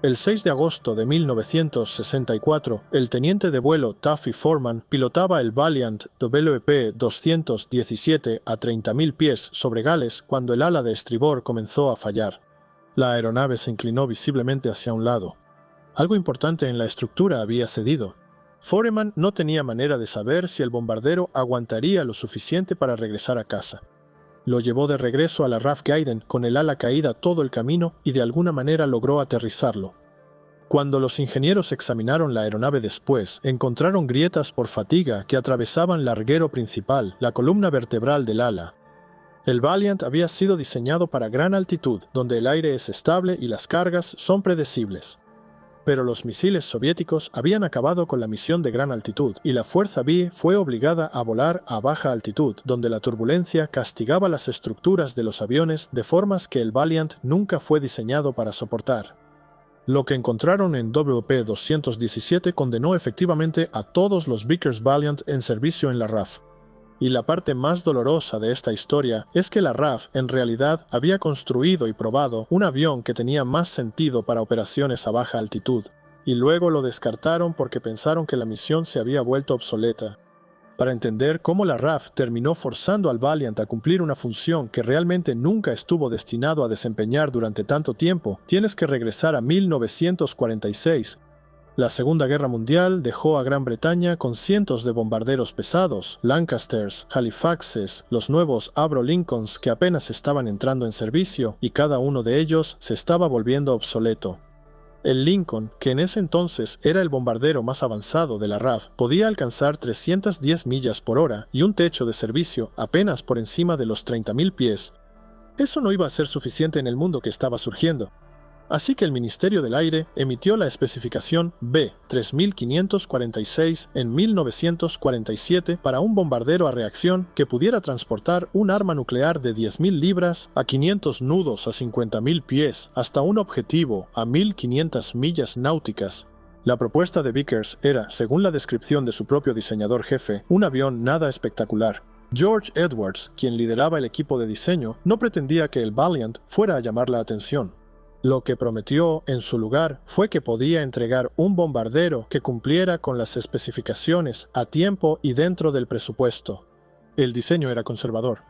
El 6 de agosto de 1964, el teniente de vuelo Tuffy Foreman pilotaba el Valiant WP-217 a 30.000 pies sobre Gales cuando el ala de estribor comenzó a fallar. La aeronave se inclinó visiblemente hacia un lado. Algo importante en la estructura había cedido. Foreman no tenía manera de saber si el bombardero aguantaría lo suficiente para regresar a casa. Lo llevó de regreso a la RAF Gaiden con el ala caída todo el camino y de alguna manera logró aterrizarlo. Cuando los ingenieros examinaron la aeronave después, encontraron grietas por fatiga que atravesaban el larguero principal, la columna vertebral del ala. El Valiant había sido diseñado para gran altitud, donde el aire es estable y las cargas son predecibles. Pero los misiles soviéticos habían acabado con la misión de gran altitud, y la Fuerza B fue obligada a volar a baja altitud, donde la turbulencia castigaba las estructuras de los aviones de formas que el Valiant nunca fue diseñado para soportar. Lo que encontraron en WP-217 condenó efectivamente a todos los Vickers Valiant en servicio en la RAF. Y la parte más dolorosa de esta historia es que la RAF en realidad había construido y probado un avión que tenía más sentido para operaciones a baja altitud, y luego lo descartaron porque pensaron que la misión se había vuelto obsoleta. Para entender cómo la RAF terminó forzando al Valiant a cumplir una función que realmente nunca estuvo destinado a desempeñar durante tanto tiempo, tienes que regresar a 1946. La Segunda Guerra Mundial dejó a Gran Bretaña con cientos de bombarderos pesados, Lancasters, Halifaxes, los nuevos Avro Lincolns que apenas estaban entrando en servicio, y cada uno de ellos se estaba volviendo obsoleto. El Lincoln, que en ese entonces era el bombardero más avanzado de la RAF, podía alcanzar 310 millas por hora y un techo de servicio apenas por encima de los 30.000 pies. Eso no iba a ser suficiente en el mundo que estaba surgiendo. Así que el Ministerio del Aire emitió la especificación B-3546 en 1947 para un bombardero a reacción que pudiera transportar un arma nuclear de 10.000 libras a 500 nudos a 50.000 pies hasta un objetivo a 1.500 millas náuticas. La propuesta de Vickers era, según la descripción de su propio diseñador jefe, un avión nada espectacular. George Edwards, quien lideraba el equipo de diseño, no pretendía que el Valiant fuera a llamar la atención. Lo que prometió, en su lugar, fue que podía entregar un bombardero que cumpliera con las especificaciones a tiempo y dentro del presupuesto. El diseño era conservador.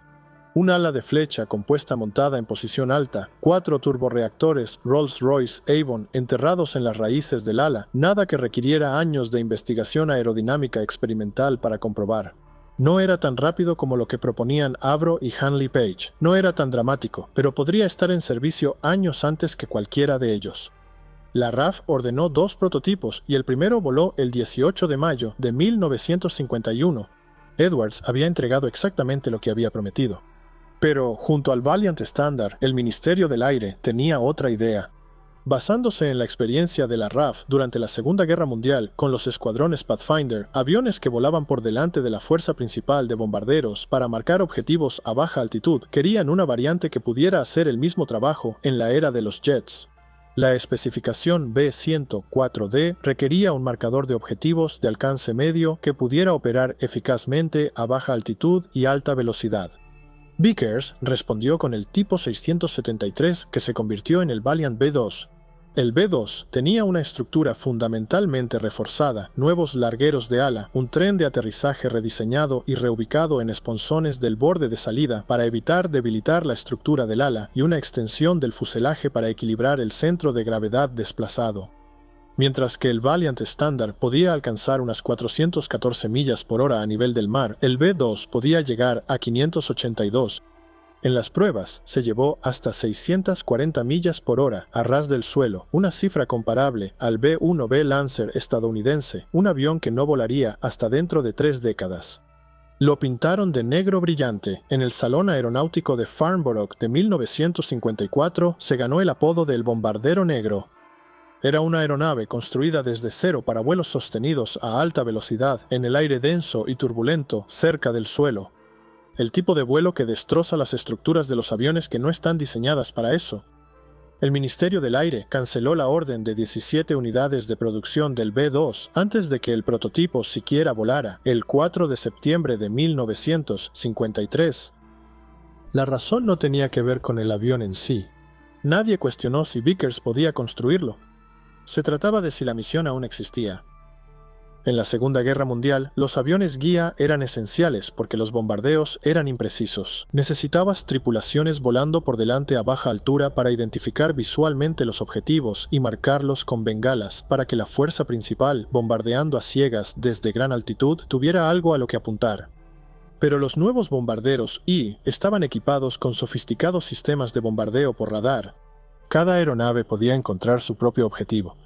Un ala de flecha compuesta montada en posición alta, 4 turborreactores Rolls-Royce Avon enterrados en las raíces del ala, nada que requiriera años de investigación aerodinámica experimental para comprobar. No era tan rápido como lo que proponían Avro y Handley Page. No era tan dramático, pero podría estar en servicio años antes que cualquiera de ellos. La RAF ordenó 2 prototipos y el primero voló el 18 de mayo de 1951. Edwards había entregado exactamente lo que había prometido. Pero, junto al Valiant estándar, el Ministerio del Aire tenía otra idea. Basándose en la experiencia de la RAF durante la Segunda Guerra Mundial con los escuadrones Pathfinder, aviones que volaban por delante de la fuerza principal de bombarderos para marcar objetivos a baja altitud, querían una variante que pudiera hacer el mismo trabajo en la era de los jets. La especificación B-104D requería un marcador de objetivos de alcance medio que pudiera operar eficazmente a baja altitud y alta velocidad. Vickers respondió con el tipo 673 que se convirtió en el Valiant B-2. El B-2 tenía una estructura fundamentalmente reforzada, nuevos largueros de ala, un tren de aterrizaje rediseñado y reubicado en esponzones del borde de salida para evitar debilitar la estructura del ala y una extensión del fuselaje para equilibrar el centro de gravedad desplazado. Mientras que el Valiant estándar podía alcanzar unas 414 millas por hora a nivel del mar, el B-2 podía llegar a 582. En las pruebas se llevó hasta 640 millas por hora a ras del suelo, una cifra comparable al B-1B Lancer estadounidense, un avión que no volaría hasta dentro de 3 décadas. Lo pintaron de negro brillante. En el Salón Aeronáutico de Farnborough de 1954 se ganó el apodo del Bombardero Negro. Era una aeronave construida desde cero para vuelos sostenidos a alta velocidad en el aire denso y turbulento cerca del suelo. El tipo de vuelo que destroza las estructuras de los aviones que no están diseñadas para eso. El Ministerio del Aire canceló la orden de 17 unidades de producción del B-2 antes de que el prototipo siquiera volara, el 4 de septiembre de 1953. La razón no tenía que ver con el avión en sí. Nadie cuestionó si Vickers podía construirlo. Se trataba de si la misión aún existía. En la Segunda Guerra Mundial, los aviones guía eran esenciales porque los bombardeos eran imprecisos. Necesitabas tripulaciones volando por delante a baja altura para identificar visualmente los objetivos y marcarlos con bengalas para que la fuerza principal, bombardeando a ciegas desde gran altitud, tuviera algo a lo que apuntar. Pero los nuevos bombarderos estaban equipados con sofisticados sistemas de bombardeo por radar. Cada aeronave podía encontrar su propio objetivo.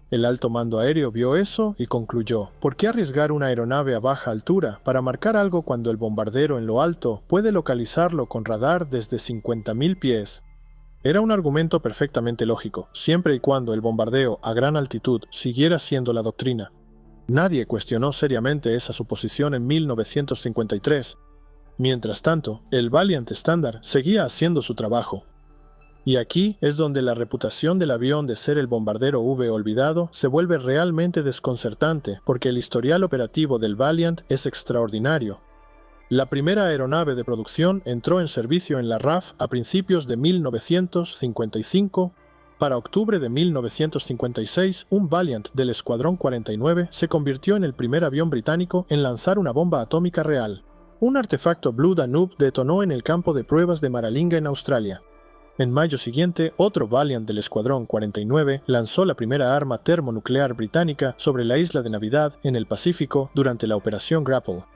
El alto mando aéreo vio eso y concluyó: ¿por qué arriesgar una aeronave a baja altura para marcar algo cuando el bombardero en lo alto puede localizarlo con radar desde 50.000 pies? Era un argumento perfectamente lógico, siempre y cuando el bombardeo a gran altitud siguiera siendo la doctrina. Nadie cuestionó seriamente esa suposición en 1953. Mientras tanto, el Valiant Standard seguía haciendo su trabajo. Y aquí es donde la reputación del avión de ser el bombardero V olvidado se vuelve realmente desconcertante, porque el historial operativo del Valiant es extraordinario. La primera aeronave de producción entró en servicio en la RAF a principios de 1955. Para octubre de 1956, un Valiant del Escuadrón 49 se convirtió en el primer avión británico en lanzar una bomba atómica real. Un artefacto Blue Danube detonó en el campo de pruebas de Maralinga en Australia. En mayo siguiente, otro Valiant del Escuadrón 49 lanzó la primera arma termonuclear británica sobre la isla de Navidad en el Pacífico durante la Operación Grapple.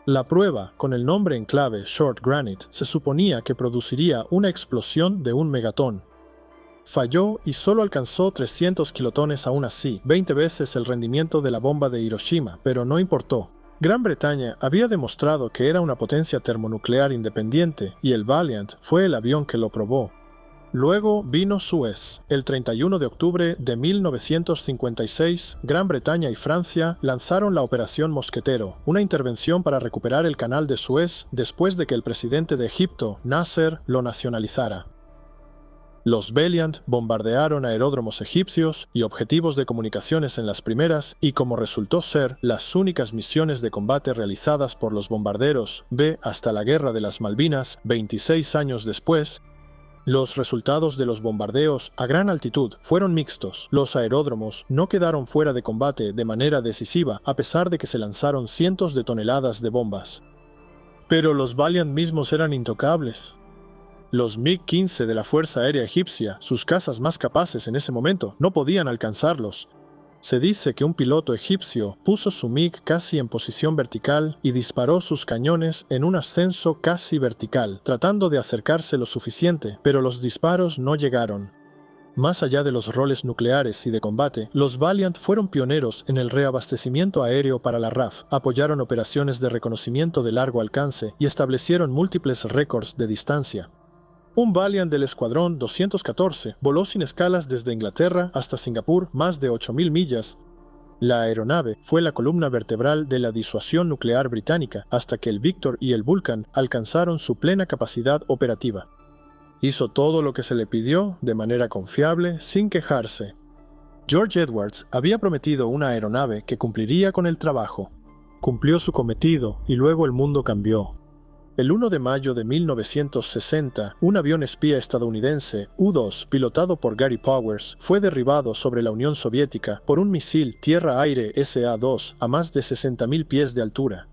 La prueba, con el nombre en clave Short Granite, se suponía que produciría una explosión de 1 megatón. Falló y solo alcanzó 300 kilotones aún así, 20 veces el rendimiento de la bomba de Hiroshima, pero no importó. Gran Bretaña había demostrado que era una potencia termonuclear independiente y el Valiant fue el avión que lo probó. Luego vino Suez. El 31 de octubre de 1956, Gran Bretaña y Francia lanzaron la Operación Mosquetero, una intervención para recuperar el canal de Suez después de que el presidente de Egipto, Nasser, lo nacionalizara. Los Valiant bombardearon aeródromos egipcios y objetivos de comunicaciones en las primeras y, como resultó ser, las únicas misiones de combate realizadas por los bombarderos B hasta la Guerra de las Malvinas, 26 años después. Los resultados de los bombardeos a gran altitud fueron mixtos. Los aeródromos no quedaron fuera de combate de manera decisiva a pesar de que se lanzaron cientos de toneladas de bombas. Pero los Valiant mismos eran intocables. Los MiG-15 de la Fuerza Aérea Egipcia, sus cazas más capaces en ese momento, no podían alcanzarlos. Se dice que un piloto egipcio puso su MiG casi en posición vertical y disparó sus cañones en un ascenso casi vertical, tratando de acercarse lo suficiente, pero los disparos no llegaron. Más allá de los roles nucleares y de combate, los Valiant fueron pioneros en el reabastecimiento aéreo para la RAF, apoyaron operaciones de reconocimiento de largo alcance y establecieron múltiples récords de distancia. Un Valiant del Escuadrón 214 voló sin escalas desde Inglaterra hasta Singapur más de 8.000 millas. La aeronave fue la columna vertebral de la disuasión nuclear británica hasta que el Victor y el Vulcan alcanzaron su plena capacidad operativa. Hizo todo lo que se le pidió de manera confiable, sin quejarse. George Edwards había prometido una aeronave que cumpliría con el trabajo. Cumplió su cometido y luego el mundo cambió. El 1 de mayo de 1960, un avión espía estadounidense, U-2, pilotado por Gary Powers, fue derribado sobre la Unión Soviética por un misil tierra-aire SA-2 a más de 60.000 pies de altura.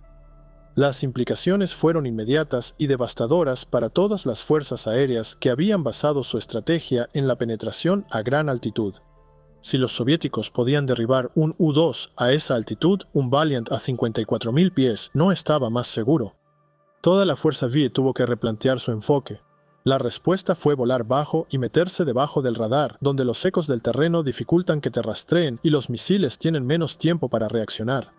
Las implicaciones fueron inmediatas y devastadoras para todas las fuerzas aéreas que habían basado su estrategia en la penetración a gran altitud. Si los soviéticos podían derribar un U-2 a esa altitud, un Valiant a 54.000 pies no estaba más seguro. Toda la Fuerza V tuvo que replantear su enfoque. La respuesta fue volar bajo y meterse debajo del radar, donde los ecos del terreno dificultan que te rastreen y los misiles tienen menos tiempo para reaccionar.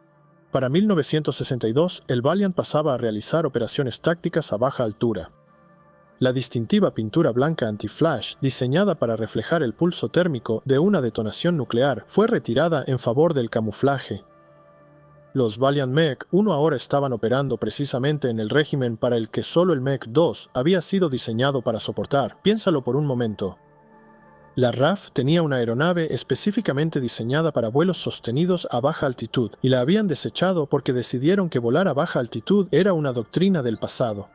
Para 1962, el Valiant pasaba a realizar operaciones tácticas a baja altura. La distintiva pintura blanca anti-flash, diseñada para reflejar el pulso térmico de una detonación nuclear, fue retirada en favor del camuflaje. Los Valiant Mech-1 ahora estaban operando precisamente en el régimen para el que solo el Mech-2 había sido diseñado para soportar. Piénsalo por un momento. La RAF tenía una aeronave específicamente diseñada para vuelos sostenidos a baja altitud y la habían desechado porque decidieron que volar a baja altitud era una doctrina del pasado.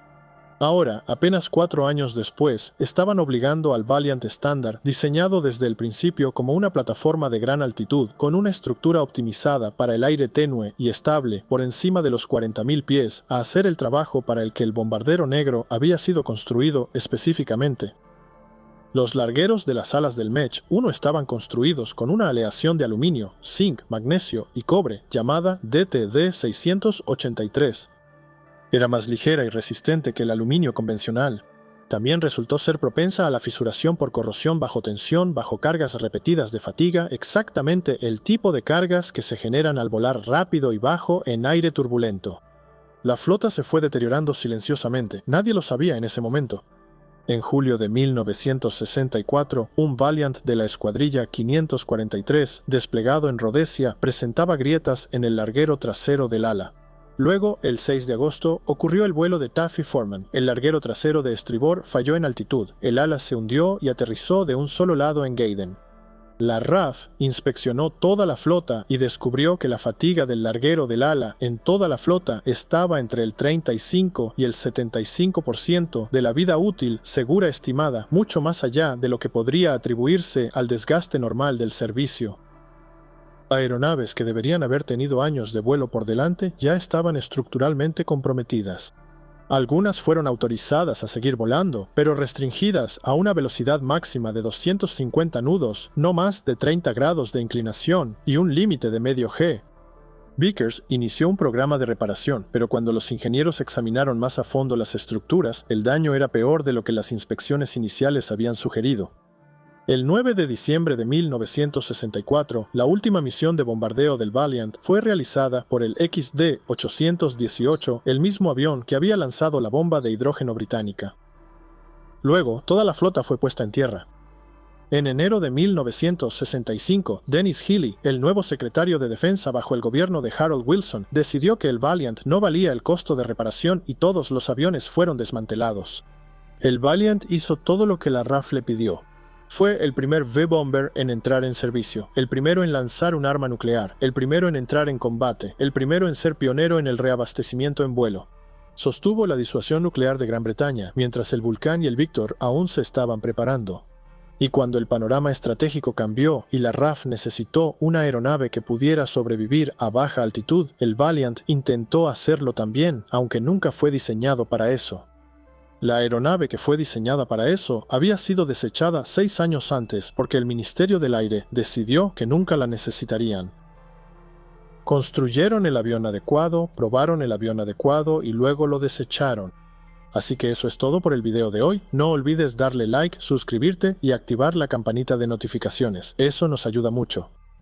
Ahora, apenas 4 años después, estaban obligando al Valiant estándar, diseñado desde el principio como una plataforma de gran altitud, con una estructura optimizada para el aire tenue y estable por encima de los 40.000 pies, a hacer el trabajo para el que el bombardero negro había sido construido específicamente. Los largueros de las alas del Mech 1 estaban construidos con una aleación de aluminio, zinc, magnesio y cobre llamada DTD-683. Era más ligera y resistente que el aluminio convencional. También resultó ser propensa a la fisuración por corrosión bajo tensión, bajo cargas repetidas de fatiga, exactamente el tipo de cargas que se generan al volar rápido y bajo en aire turbulento. La flota se fue deteriorando silenciosamente, nadie lo sabía en ese momento. En julio de 1964, un Valiant de la escuadrilla 543, desplegado en Rhodesia, presentaba grietas en el larguero trasero del ala. Luego, el 6 de agosto, ocurrió el vuelo de Taffy Foreman. El larguero trasero de estribor falló en altitud, el ala se hundió y aterrizó de un solo lado en Gaydon. La RAF inspeccionó toda la flota y descubrió que la fatiga del larguero del ala en toda la flota estaba entre el 35 y el 75% de la vida útil segura estimada, mucho más allá de lo que podría atribuirse al desgaste normal del servicio. Aeronaves que deberían haber tenido años de vuelo por delante ya estaban estructuralmente comprometidas. Algunas fueron autorizadas a seguir volando, pero restringidas a una velocidad máxima de 250 nudos, no más de 30 grados de inclinación y un límite de medio G. Vickers inició un programa de reparación, pero cuando los ingenieros examinaron más a fondo las estructuras, el daño era peor de lo que las inspecciones iniciales habían sugerido. El 9 de diciembre de 1964, la última misión de bombardeo del Valiant fue realizada por el XD-818, el mismo avión que había lanzado la bomba de hidrógeno británica. Luego, toda la flota fue puesta en tierra. En enero de 1965, Dennis Healy, el nuevo secretario de Defensa bajo el gobierno de Harold Wilson, decidió que el Valiant no valía el costo de reparación y todos los aviones fueron desmantelados. El Valiant hizo todo lo que la RAF le pidió. Fue el primer V-Bomber en entrar en servicio, el primero en lanzar un arma nuclear, el primero en entrar en combate, el primero en ser pionero en el reabastecimiento en vuelo. Sostuvo la disuasión nuclear de Gran Bretaña, mientras el Vulcan y el Victor aún se estaban preparando. Y cuando el panorama estratégico cambió y la RAF necesitó una aeronave que pudiera sobrevivir a baja altitud, el Valiant intentó hacerlo también, aunque nunca fue diseñado para eso. La aeronave que fue diseñada para eso había sido desechada 6 años antes porque el Ministerio del Aire decidió que nunca la necesitarían. Construyeron el avión adecuado, probaron el avión adecuado y luego lo desecharon. Así que eso es todo por el video de hoy. No olvides darle like, suscribirte y activar la campanita de notificaciones. Eso nos ayuda mucho.